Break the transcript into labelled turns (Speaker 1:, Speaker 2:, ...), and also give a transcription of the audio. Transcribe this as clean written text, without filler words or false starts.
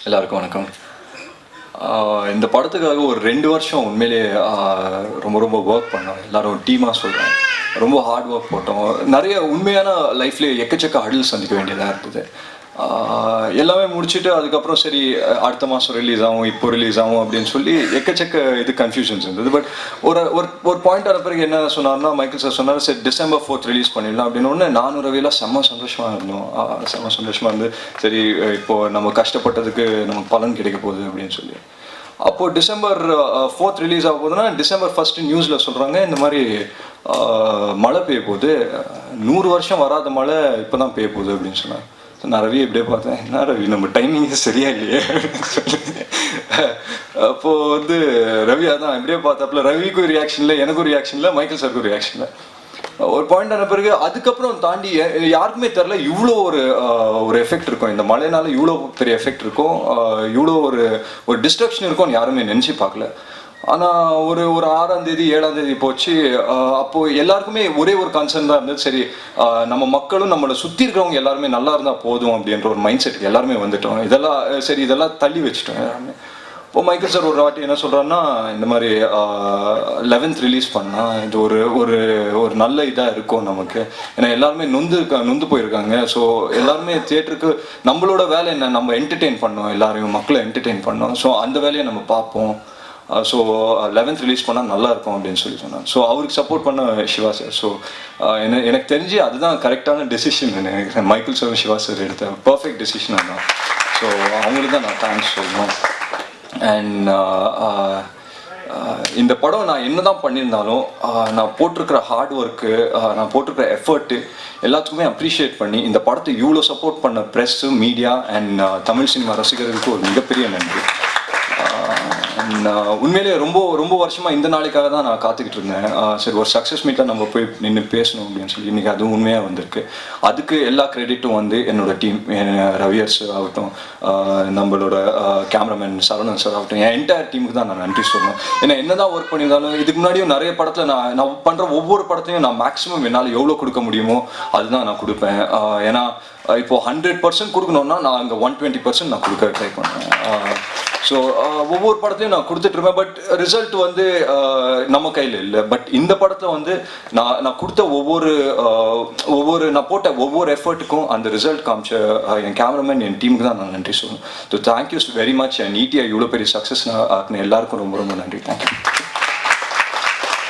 Speaker 1: எல்லாருக்கும் வணக்கம். இந்த படத்துக்காக ஒரு 2 வருஷம் உண்மையிலே ரொம்ப ரொம்ப ஒர்க் பண்ணோம். எல்லாரும் டீமாக சொல்கிறேன். ரொம்ப ஹார்ட் ஒர்க் போட்டோம். நிறைய உண்மையான லைஃப்லேயே எக்கச்சக்க ஹடில் சந்திக்க வேண்டியதாக இருந்தது. எல்லாமே முடிச்சுட்டு அதுக்கப்புறம் சரி அடுத்த மாதம் ரிலீஸ் ஆகும், இப்போ ரிலீஸ் ஆகும் அப்படின்னு சொல்லி எக்கச்சக்க இது கன்ஃபியூஷன்ஸ் இருந்தது. பட் ஒரு ஒரு பாயிண்ட் ஆன பிறகு என்ன சொன்னார்னா, மைக்கேல் சார் சொன்னார், சரி December 4th ரிலீஸ் பண்ணிடலாம் அப்படின்னு. ஒன்று நானும் ரவியெல்லாம் செம்ம சந்தோஷமாக இருந்தோம். செம்ம சந்தோஷமாக இருந்து சரி இப்போது நம்ம கஷ்டப்பட்டதுக்கு நமக்கு பலன் கிடைக்க போகுது அப்படின்னு சொல்லி. அப்போது December 4th ரிலீஸ் ஆக போகுதுன்னா December 1 நியூஸில் சொல்கிறாங்க இந்த மாதிரி மழை பெய்ய போகுது, 100 வருஷம் வராத மழை இப்போ தான் பெய்ய போகுது அப்படின்னு சொன்னாங்க. நான் ரவி எப்படியே பார்த்தேன், என்ன ரவி நம்ம டைமிங்கே சரியா இல்லையே அப்படின்னு சொல்லி. அப்போது வந்து ரவி அதான் எப்படியே பார்த்தாப்புல, ரவிக்கும் ரியாக்ஷன் இல்லை, எனக்கும் ரியாக்ஷன் இல்லை, மைக்கேல் சாருக்கும் ரியாக்ஷன் இல்லை. ஒரு பாயிண்ட் ஆன பிறகு அதுக்கப்புறம் தாண்டி யாருக்குமே தெரில இவ்வளோ ஒரு எஃபெக்ட் இருக்கும், இந்த மழைனால இவ்வளோ பெரிய எஃபெக்ட் இருக்கும், இவ்வளோ ஒரு டிஸ்ட்ரக்ஷன் இருக்கும்னு யாருமே நினச்சி பார்க்கல. ஆனால் ஒரு 6ஆம் தேதி 7ஆம் தேதி போச்சு. அப்போது எல்லாருக்குமே ஒரே ஒரு கன்சர்ன் தான் இருந்தது, சரி நம்ம மக்களும் நம்மளை சுற்றி இருக்கிறவங்க எல்லாருமே நல்லா இருந்தால் போதும் அப்படின்ற ஒரு மைண்ட் செட்டுக்கு எல்லாருமே வந்துட்டோம். இதெல்லாம் தள்ளி வச்சுட்டோம் எல்லாருமே. இப்போ மைக்கேல் சார் ஒரு வாட்டி என்ன சொல்கிறாருன்னா, இந்த மாதிரி 11th ரிலீஸ் பண்ணால் இது ஒரு நல்ல இதாக இருக்கும் நமக்கு. ஏன்னா எல்லாருமே நொந்து போயிருக்காங்க. ஸோ எல்லாருமே தியேட்டருக்கு நம்மளோட வேலை என்ன, நம்ம என்டர்டெயின் பண்ணோம், எல்லாரையும் மக்களை என்டர்டெயின் பண்ணோம். ஸோ அந்த வேலையை நம்ம பார்ப்போம். ஸோ 11th ரிலீஸ் பண்ணால் நல்லா இருக்கும் அப்படின்னு சொல்லி சொன்னாங்க. ஸோ அவருக்கு சப்போர்ட் பண்ண சிவா சார். ஸோ எனக்கு தெரிஞ்சு அதுதான் கரெக்டான decision. Michael sir Siva sir எடுத்த பர்ஃபெக்ட் டெசிஷன் அதுதான். ஸோ அவங்களுக்கு தான் நான் தேங்க்ஸ் சொல்லணும். அண்ட் இந்த படம் நான் என்ன தான் பண்ணியிருந்தாலும் நான் போட்டிருக்கிற ஹார்ட் ஒர்க்கு, நான் போட்டிருக்கிற எஃபர்ட்டு எல்லாத்துக்குமே அப்ரிஷியேட் பண்ணி இந்த படத்தை இவ்வளோ சப்போர்ட் பண்ண press, media and Tamil cinema ரசிகர்களுக்கு ஒரு மிகப்பெரிய நன்றி. உண்மையிலேயே ரொம்ப ரொம்ப வருஷமாக இந்த நாளைக்காக தான் நான் காத்துக்கிட்டு இருந்தேன். சரி ஒரு சக்ஸஸ் மீட்டில் நம்ம போய் நின்று பேசணும் அப்படின்னு சொல்லி இன்றைக்கி அதுவும் உண்மையாக வந்திருக்கு. அதுக்கு எல்லா கிரெடிட்டும் வந்து என்னோடய டீம், ரவியர்ஸ் ஆகட்டும், நம்மளோட கேமராமேன் சரவணன் சார் ஆகட்டும், என் என்டையர் டீமுக்கு தான் நான் நன்றி சொல்லணும். ஏன்னா என்ன தான் ஒர்க் பண்ணியிருந்தாலும் இதுக்கு முன்னாடியும் நிறைய படத்தில் நான் பண்ணுற ஒவ்வொரு படத்தையும் நான் மேக்ஸிமம் என்னால் எவ்வளோ கொடுக்க முடியுமோ அதுதான் நான் கொடுப்பேன். ஏன்னா இப்போது 100% கொடுக்கணுன்னா நான் அங்கே 120% நான் கொடுக்க ட்ரை பண்ணுவேன். ஸோ ஒவ்வொரு படத்தையும் நான் கொடுத்துட்ருப்பேன். பட் ரிசல்ட் வந்து நம்ம கையில் இல்லை. பட் இந்த படத்தில் வந்து நான் கொடுத்த ஒவ்வொரு நான் போட்ட ஒவ்வொரு எஃபர்ட்டுக்கும் அந்த ரிசல்ட் காமிச்ச என் கேமராமேன், என் டீமுக்கு தான் நான் நன்றி சொல்லணும். So thank you very much. என் ஈட்டிஐ இவ்வளோ பெரிய சக்ஸஸ் ஆக்குன எல்லாருக்கும் ரொம்ப ரொம்ப நன்றி. தேங்க்யூ.